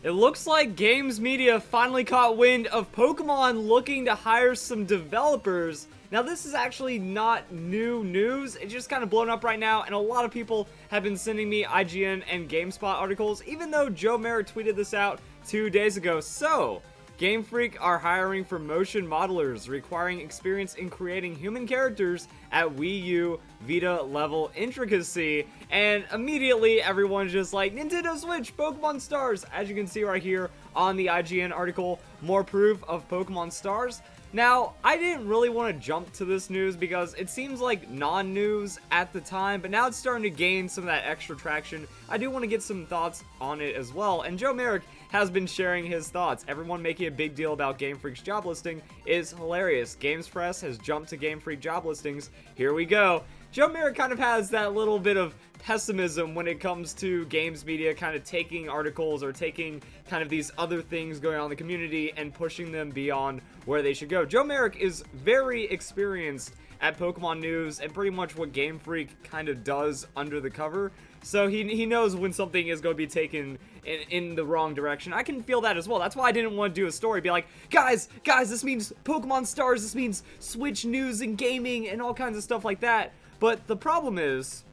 It looks like Games Media finally caught wind of Pokemon looking to hire some developers. Now, this is actually not new news. It's just kind of blown up right now, and a lot of people have been sending me IGN and GameSpot articles, even though Joe Merrick tweeted this out 2 days ago. So, Gamefreak are hiring for motion modelers, requiring experience in creating human characters at Wii U Vita level intricacy. And immediately everyone's just like, Nintendo Switch, Pokemon Stars. As you can see right here on the IGN article, more proof of Pokemon Stars. Now, I didn't really want to jump to this news because it seems like non-news at the time, but now it's starting to gain some of that extra traction. I do want to get some thoughts on it as well, and Joe Merrick has been sharing his thoughts. Everyone making a big deal about Game Freak's job listing is hilarious. Games Press has jumped to Game Freak job listings. Here we go. Joe Merrick kind of has that little bit of pessimism when it comes to games media kind of taking articles or taking kind of these other things going on in the community and pushing them beyond where they should go. Joe Merrick is very experienced at Pokemon news and pretty much what Game Freak kind of does under the cover. So he knows when something is going to be taken in the wrong direction. I can feel that as well. That's why I didn't want to do a story. Be like, guys, this means Pokemon Stars. This means Switch news and gaming and all kinds of stuff like that. But the problem is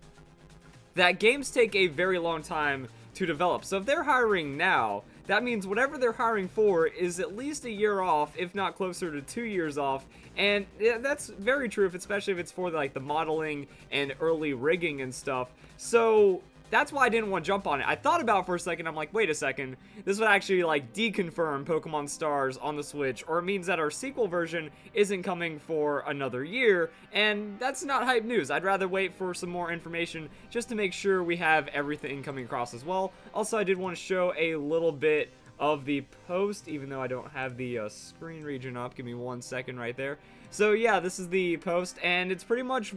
that games take a very long time to develop. So if they're hiring now, that means whatever they're hiring for is at least a year off, if not closer to 2 years off. And yeah, that's very true, especially if it's for like the modeling and early rigging and stuff. So that's why I didn't want to jump on it. I thought about it for a second. I'm like, wait a second. This would actually like deconfirm Pokemon Stars on the Switch, or it means that our sequel version isn't coming for another year, and that's not hype news. I'd rather wait for some more information just to make sure we have everything coming across as well. Also, I did want to show a little bit of the post, even though I don't have the screen region up. Give me 1 second right there. So yeah, this is the post, and it's pretty much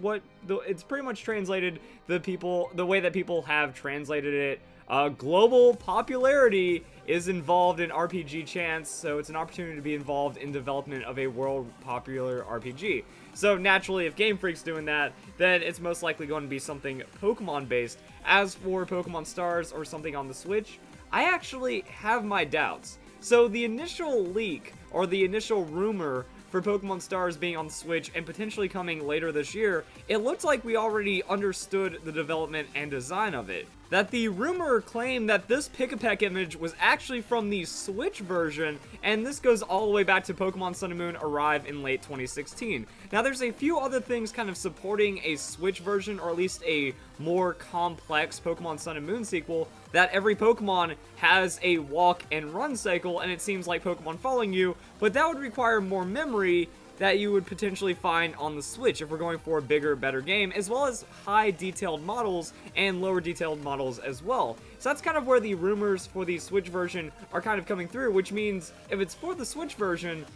translated the way that people have translated it. Global popularity is involved in RPG chants, so it's an opportunity to be involved in development of a world popular RPG. So naturally, if Game Freak's doing that, then it's most likely going to be something Pokemon based. As for Pokemon Stars or something on the Switch, I actually have my doubts. So the initial leak, or the initial rumor for Pokemon Stars being on the Switch and potentially coming later this year, it looked like we already understood the development and design of it. That the rumor claimed that this Pick-a-Peck image was actually from the Switch version, and this goes all the way back to Pokemon Sun and Moon arrive in late 2016. Now there's a few other things kind of supporting a Switch version, or at least a more complex Pokemon Sun and Moon sequel, that every Pokemon has a walk and run cycle, and it seems like Pokemon following you, but that would require more memory that you would potentially find on the Switch if we're going for a bigger, better game, as well as high detailed models and lower detailed models as well. So that's kind of where the rumors for the Switch version are kind of coming through, which means if it's for the Switch version,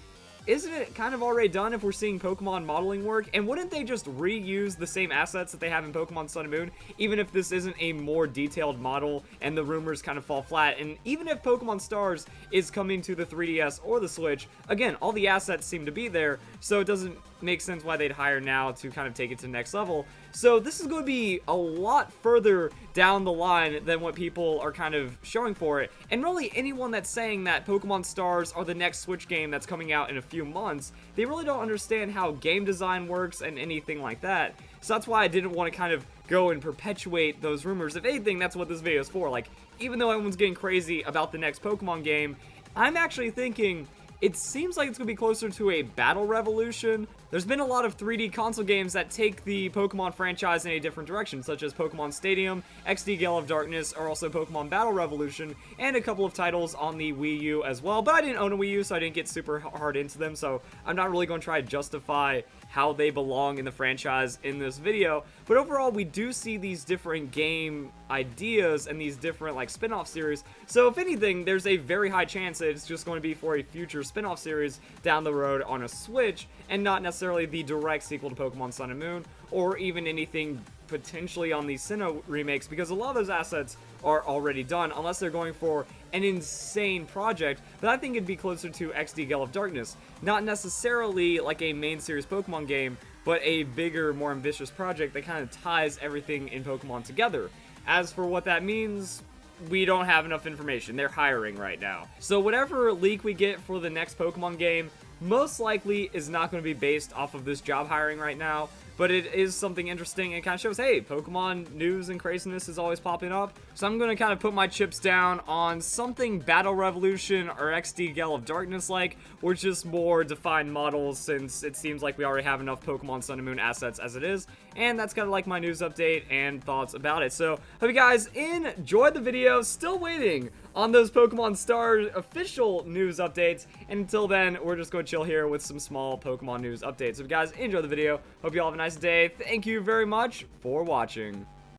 isn't it kind of already done if we're seeing Pokemon modeling work? And wouldn't they just reuse the same assets that they have in Pokemon Sun and Moon, even if this isn't a more detailed model and the rumors kind of fall flat? And even if Pokemon Stars is coming to the 3DS or the Switch, again, all the assets seem to be there, so it doesn't make sense why they'd hire now to kind of take it to the next level. So this is going to be a lot further down the line than what people are kind of showing for it. And really, anyone that's saying that Pokemon Stars are the next Switch game that's coming out in a few months, they really don't understand how game design works and anything like that. So that's why I didn't want to kind of go and perpetuate those rumors. If anything, that's what this video is for. Like, even though everyone's getting crazy about the next Pokemon game, I'm actually thinking it seems like it's going to be closer to a battle revolution. There's been a lot of 3D console games that take the Pokemon franchise in a different direction, such as Pokemon Stadium, XD Gale of Darkness, or also Pokemon Battle Revolution, and a couple of titles on the Wii U as well. But I didn't own a Wii U, so I didn't get super hard into them, so I'm not really going to try to justify how they belong in the franchise in this video. But overall, we do see these different game ideas and these different like spin-off series. So if anything, there's a very high chance that it's just going to be for a future spin-off series down the road on a Switch, and not necessarily the direct sequel to Pokemon Sun and Moon, or even anything potentially on these Sinnoh remakes, because a lot of those assets are already done, unless they're going for an insane project. But I think it'd be closer to XD Gale of Darkness. Not necessarily like a main series Pokemon game, but a bigger, more ambitious project that kind of ties everything in Pokemon together. As for what that means, we don't have enough information. They're hiring right now. So whatever leak we get for the next Pokemon game most likely is not going to be based off of this job hiring right now, but it is something interesting. It kind of shows, hey, Pokemon news and craziness is always popping up. So I'm going to kind of put my chips down on something Battle Revolution or XD Gale of Darkness like, or just more defined models, since it seems like we already have enough Pokemon Sun and Moon assets as it is. And that's kind of like my news update and thoughts about it. So hope you guys enjoyed the video. Still waiting on those Pokemon Stars official news updates. And until then, we're just going to chill here with some small Pokemon news updates. So if you guys enjoyed the video, hope you all have a nice day. Thank you very much for watching.